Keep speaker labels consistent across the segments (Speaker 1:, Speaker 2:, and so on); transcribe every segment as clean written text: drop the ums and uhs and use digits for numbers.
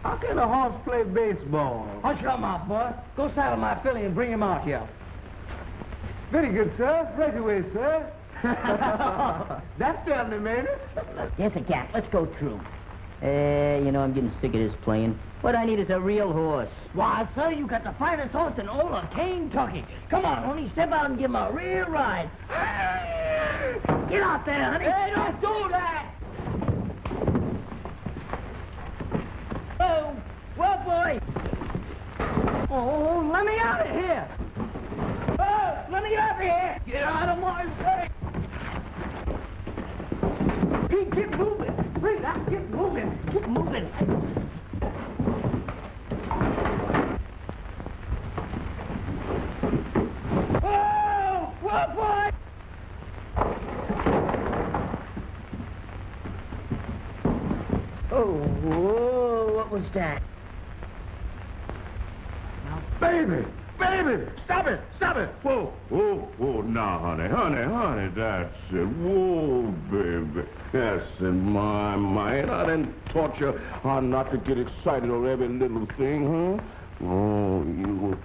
Speaker 1: How can a horse play baseball?
Speaker 2: Hush your mouth, boy. Go saddle my filly and bring him out here.
Speaker 1: Very good, sir. Right away, sir. That's family manners.
Speaker 3: Yes, a cat. Let's go through. You know, I'm getting sick of this playing. What I need is a real horse.
Speaker 2: Why, sir, you got the finest horse in all of Kentucky. Come on, honey, step out and give him a real ride. Get out there, honey. Hey, don't do that. Oh, well, boy. Oh, let me out of here. Oh, let me out of here. Get out of my way. Pete, get moving. Please, get moving. Get moving. Oh, well, boy. Oh, whoa, what was that?
Speaker 4: Baby! Baby! Stop it! Stop it! Whoa! Whoa, now, honey, that's it. Whoa, baby. That's it, my. I didn't taught you how not to get excited over every little thing, huh? Oh, you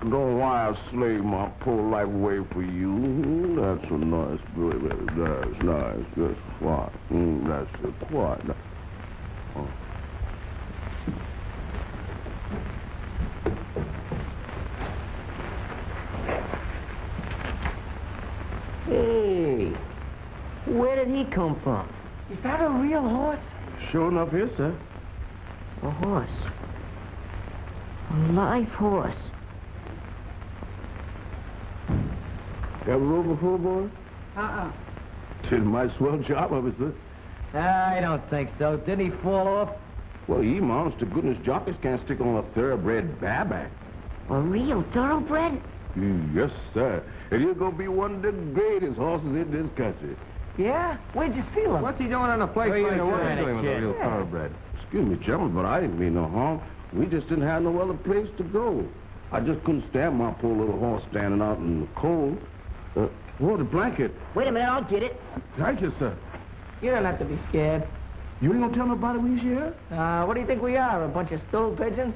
Speaker 4: don't why I slave my poor life away for you. That's a nice, baby. That's nice. That's quiet. That's it, quiet. Oh.
Speaker 3: Hey, where did he come from?
Speaker 2: Is that a real horse?
Speaker 4: Sure enough, yes, sir.
Speaker 3: A horse. A live horse.
Speaker 4: You ever rode before, boy? Did a mighty swell job of it, sir.
Speaker 2: I don't think so. Didn't he fall off?
Speaker 4: Well, ye honest to goodness jockeys can't stick on a thoroughbred bareback.
Speaker 3: A real thoroughbred?
Speaker 4: Yes, sir. And he'll go be one of the greatest horses in this country.
Speaker 2: Yeah? Where'd you steal him?
Speaker 1: What's he doing on a place like that?
Speaker 4: What are you doing with a real thoroughbred? Excuse me, gentlemen, but I didn't mean no harm. We just didn't have no other place to go. I just couldn't stand my poor little horse standing out in the cold. The blanket.
Speaker 3: Wait a minute, I'll get it.
Speaker 4: Thank you, sir.
Speaker 2: You don't have to be scared.
Speaker 4: You ain't gonna tell nobody we's here?
Speaker 2: What do you think we are, a bunch of stool pigeons?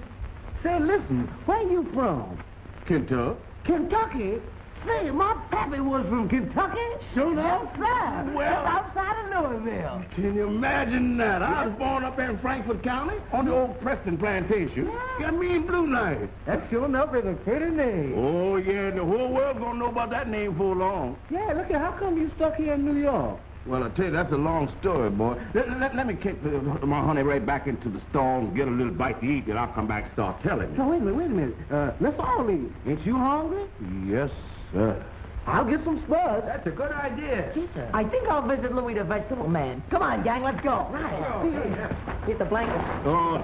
Speaker 1: Say, listen, where you from?
Speaker 4: Kentucky.
Speaker 1: Kentucky? Say, my pappy was from Kentucky.
Speaker 4: Sure enough.
Speaker 1: Yes, sir.
Speaker 4: Well,
Speaker 1: outside of Louisville.
Speaker 4: Can you imagine that? I was born up in Frankfort County on the old Preston plantation. Got me in Blue Knight.
Speaker 1: That sure enough is a pretty name.
Speaker 4: Oh, yeah, and the whole world gonna know about that name for long.
Speaker 1: Yeah, look at how come you stuck here in New York?
Speaker 4: Well, I tell you, that's a long story, boy. Let me kick my honey right back into the stall and get a little bite to eat, and I'll come back and start telling you.
Speaker 1: No, wait a minute. Let's all eat. Ain't you hungry?
Speaker 4: Yes, sir.
Speaker 1: I'll get some spuds.
Speaker 2: That's a good idea.
Speaker 3: Yes,
Speaker 2: I think I'll visit Louis the vegetable man. Come on, gang, let's go. Right. Get the blanket.
Speaker 4: Oh,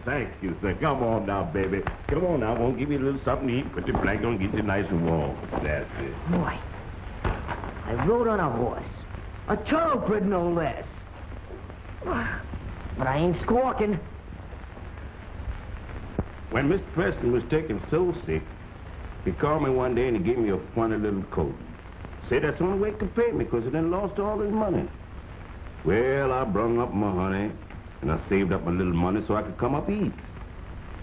Speaker 4: thank you, sir. Come on now, baby. Come on now. I won't give you a little something to eat. Put the blanket on, get you nice and warm. That's it.
Speaker 3: Boy, I rode on a horse. A thoroughbred, no less. But I ain't squawking.
Speaker 4: When Mr. Preston was taken so sick, he called me one day and he gave me a funny little coat. Said that's the only way he could pay me because he done lost all his money. Well, I brung up my honey and I saved up my little money so I could come up east.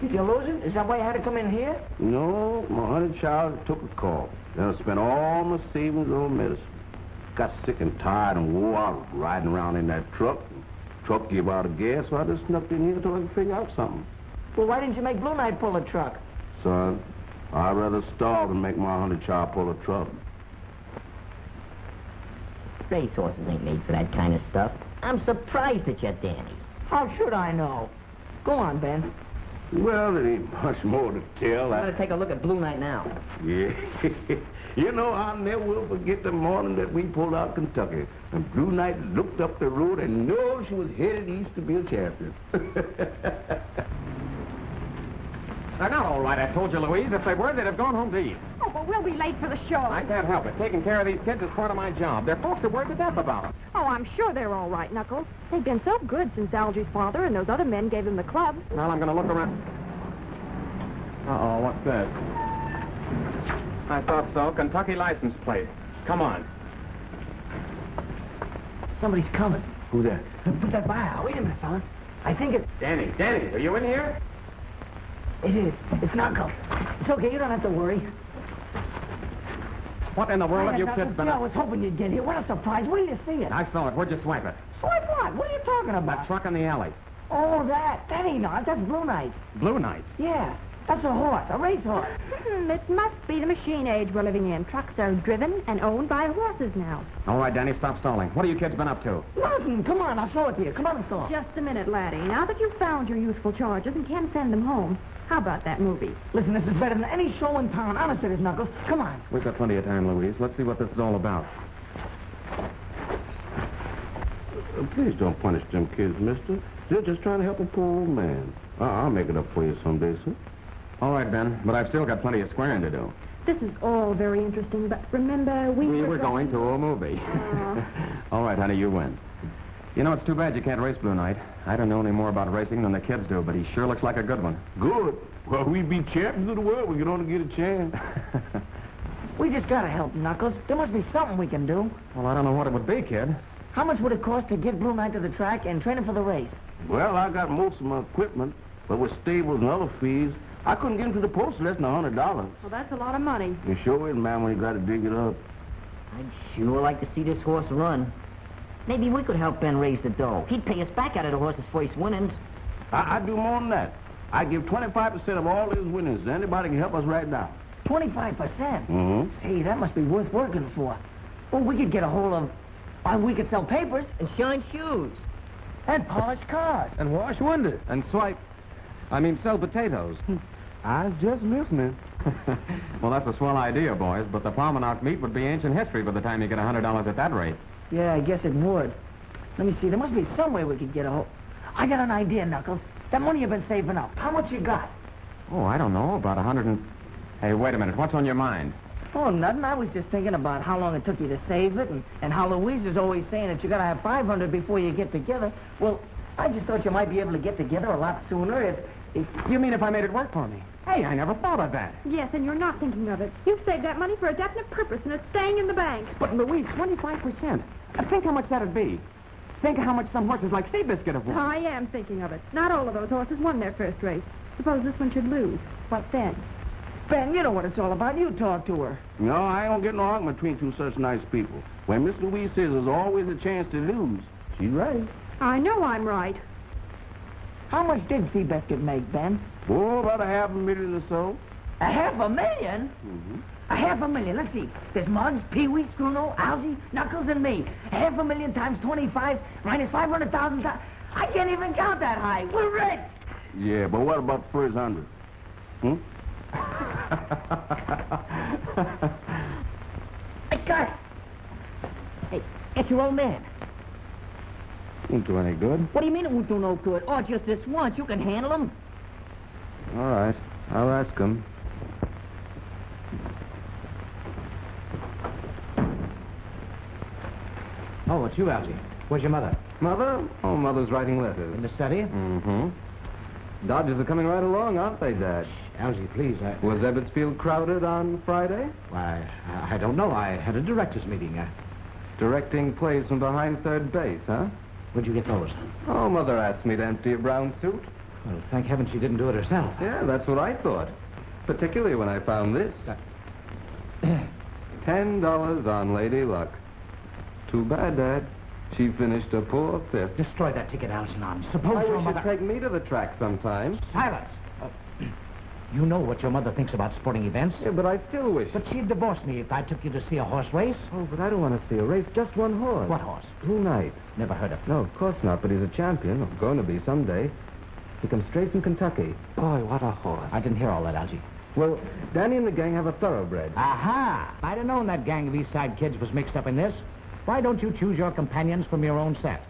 Speaker 2: Did you lose it? Is that why you had to come in here?
Speaker 4: No, my honey child took a call. Then I spent all my savings on medicine. Got sick and tired and wore out riding around in that truck. Truck gave out of gas, so I just snuck in here till I could figure out something.
Speaker 2: Well, why didn't you make Blue Knight pull the truck?
Speaker 4: Son, I'd rather starve than make my honey child pull a truck.
Speaker 3: Race horses ain't made for that kind of stuff. I'm surprised at you, Danny.
Speaker 2: How should I know? Go on, Ben.
Speaker 4: Well, there ain't much more to tell.
Speaker 3: I'm gonna take a look at Blue Knight now.
Speaker 4: Yeah. You know, I never will forget the morning that we pulled out Kentucky. And Blue Knight looked up the road and knew she was headed east to be a champion.
Speaker 1: They're not all right, I told you, Louise. If they were, they'd have gone home to eat.
Speaker 5: Oh, but we'll be late for the show.
Speaker 1: I can't help it. Taking care of these kids is part of my job. Their folks are worried to death about them.
Speaker 5: Oh, I'm sure they're all right, Knuckles. They've been so good since Algy's father and those other men gave them the club.
Speaker 1: Well, I'm going to look around. Uh-oh, what's this? I thought so. Kentucky license plate. Come on.
Speaker 2: Somebody's coming.
Speaker 4: Who that?
Speaker 2: Put that by out. Wait a minute, fellas. I think it's...
Speaker 1: Danny, are you in here?
Speaker 2: It is. It's Knuckles. It's okay, you don't have to worry.
Speaker 1: What in the world have you
Speaker 2: Knuckles,
Speaker 1: kids been
Speaker 2: I
Speaker 1: up?
Speaker 2: was hoping you'd get here. What a surprise. Wait till you see it.
Speaker 1: I saw it. Where'd you swipe it?
Speaker 2: Swipe what? What are you talking
Speaker 1: That
Speaker 2: about?
Speaker 1: truck in the alley.
Speaker 2: Oh, that. That ain't ours. That's Blue Knight.
Speaker 1: Blue Knights.
Speaker 2: Yeah. That's a horse. A racehorse.
Speaker 5: It must be the machine age we're living in. Trucks are driven and owned by horses now.
Speaker 1: All right, Danny, stop stalling. What have you kids been up to?
Speaker 2: Nothing. Come on, I'll show it to you. Come on and talk.
Speaker 5: Just a minute, laddie. Now that you've found your youthful charges and can send them home, how about that movie?
Speaker 2: Listen, this is better than any show in town. Honest it is, Knuckles. Come on.
Speaker 1: We've got plenty of time, Louise. Let's see what this is all about.
Speaker 4: Please don't punish them kids, mister. They're just trying to help a poor old man. I'll make it up for you someday, sir.
Speaker 1: All right, Ben, but I've still got plenty of squaring to do.
Speaker 5: This is all very interesting, but remember,
Speaker 1: We were going to a movie. All right, honey, you win. You know, it's too bad you can't race Blue Knight. I don't know any more about racing than the kids do, but he sure looks like a good one.
Speaker 4: Good. Well, we'd be champions of the world. We could only get a chance.
Speaker 2: We just gotta help, Knuckles. There must be something we can do.
Speaker 1: Well, I don't know what it would be, kid.
Speaker 2: How much would it cost to get Blue Knight to the track and train him for the race?
Speaker 4: Well, I got most of my equipment, but with stables and other fees, I couldn't get him to the post less than $100.
Speaker 5: Well, that's a lot of money.
Speaker 4: You sure is, ma'am, when you got to dig it up.
Speaker 3: I'd sure like to see this horse run. Maybe we could help Ben raise the dough. He'd pay us back out of the horse's first winnings.
Speaker 4: I'd do more than that. I'd give 25% of all his winnings to anybody can help us right now.
Speaker 2: 25%?
Speaker 4: Mm-hmm.
Speaker 2: Say, that must be worth working for. Well, we could get a hold of... we could sell papers.
Speaker 3: And shine shoes.
Speaker 2: And polish cars.
Speaker 1: And wash windows. And sell potatoes.
Speaker 4: I was just listening.
Speaker 1: Well, that's a swell idea, boys, but the Palmanock meet would be ancient history by the time you get $100 at that rate.
Speaker 2: Yeah, I guess it would. Let me see. There must be some way we could get a hold... I got an idea, Knuckles. That money you've been saving up. How much you got?
Speaker 1: Oh, I don't know, about 100 and... Hey, wait a minute. What's on your mind?
Speaker 2: Oh, nothing. I was just thinking about how long it took you to save it and how Louise is always saying that you got to have 500 before you get together. Well, I just thought you might be able to get together a lot sooner if...
Speaker 1: You mean if I made it work for me? Hey, I never thought of that.
Speaker 5: Yes, and you're not thinking of it. You've saved that money for a definite purpose, and it's staying in the bank.
Speaker 1: But, Louise, 25%. Think how much that'd be. Think how much some horses like Seabiscuit have won.
Speaker 5: I am thinking of it. Not all of those horses won their first race. Suppose this one should lose. What then?
Speaker 2: Ben, you know what it's all about. You talk to her.
Speaker 4: No, I don't get no argument between two such nice people. When Miss Louise says there's always a chance to lose, she's right.
Speaker 5: I know I'm right.
Speaker 2: How much did Seabiscuit make, Ben?
Speaker 4: Oh, about $500,000 or so.
Speaker 2: $500,000?
Speaker 4: Mm-hmm.
Speaker 2: $500,000. Let's see. There's Muggs, Pee-wee, Scruno, Algy, Knuckles, and me. $500,000 times 25 minus 500,000. I can't even count that high. We're rich.
Speaker 4: Yeah, but what about the first 100? Hmm?
Speaker 2: I got it. Hey, it's your old man.
Speaker 1: Won't do any good.
Speaker 3: What do you mean it won't do no good? Oh, just this once. You can handle him.
Speaker 1: All right. I'll ask him.
Speaker 6: Oh, it's you, Algy. Where's your mother?
Speaker 1: Mother? Oh, Mother's writing letters.
Speaker 6: In the study?
Speaker 1: Mm-hmm. Dodgers are coming right along, aren't they, Dad?
Speaker 6: Algy, please,
Speaker 1: Was Ebbetsfield crowded on Friday?
Speaker 6: Why, I don't know. I had a director's meeting.
Speaker 1: Directing plays from behind third base, huh?
Speaker 6: Where'd you get those?
Speaker 1: Oh, Mother asked me to empty a brown suit.
Speaker 6: Well, thank heaven she didn't do it herself.
Speaker 1: Yeah, that's what I thought. Particularly when I found this. $10 on Lady Luck. Too bad, Dad. She finished a poor fifth.
Speaker 6: Destroy that ticket, Algernon. Suppose
Speaker 1: I
Speaker 6: your
Speaker 1: wish
Speaker 6: mother...
Speaker 1: you'd take me to the track sometime.
Speaker 6: Silence! You know what your mother thinks about sporting events.
Speaker 1: Yeah, but I still wish...
Speaker 6: But she'd divorce me if I took you to see a horse race.
Speaker 1: Oh, but I don't want to see a race. Just one horse.
Speaker 6: What horse?
Speaker 1: Blue Knight.
Speaker 6: Never heard of him.
Speaker 1: No, of course not, but he's a champion. Or going to be someday. He comes straight from Kentucky. Boy, what a horse.
Speaker 6: I didn't hear all that, Algy.
Speaker 1: Well, Danny and the gang have a thoroughbred.
Speaker 6: Aha! I'd have known that gang of East Side kids was mixed up in this. Why don't you choose your companions from your own set?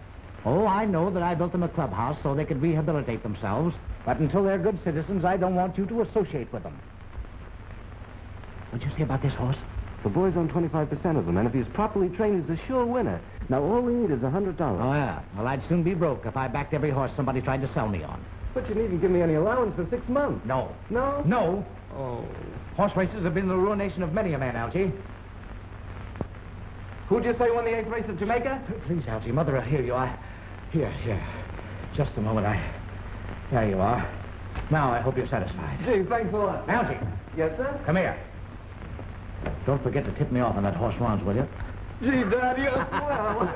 Speaker 6: Oh, I know that I built them a clubhouse so they could rehabilitate themselves, but until they're good citizens, I don't want you to associate with them. What'd you say about this horse?
Speaker 1: The boys own 25% of them, and if he's properly trained, he's a sure winner. Now, all we need is $100.
Speaker 6: Oh, yeah. Well, I'd soon be broke if I backed every horse somebody tried to sell me on.
Speaker 1: But you needn't give me any allowance for 6 months.
Speaker 6: No.
Speaker 1: No?
Speaker 6: No.
Speaker 1: Oh.
Speaker 6: Horse races have been the ruination of many a man, Algy.
Speaker 1: Who'd you say won the 8th race at Jamaica?
Speaker 6: Please, Algy, Mother, here you are. Here. Just a moment. There you are. Now, I hope you're satisfied.
Speaker 2: Gee, thanks a lot.
Speaker 6: Algy,
Speaker 2: Yes, sir?
Speaker 6: come here. Don't forget to tip me off on that horse runs, will you?
Speaker 2: Gee, Daddy, you're swell.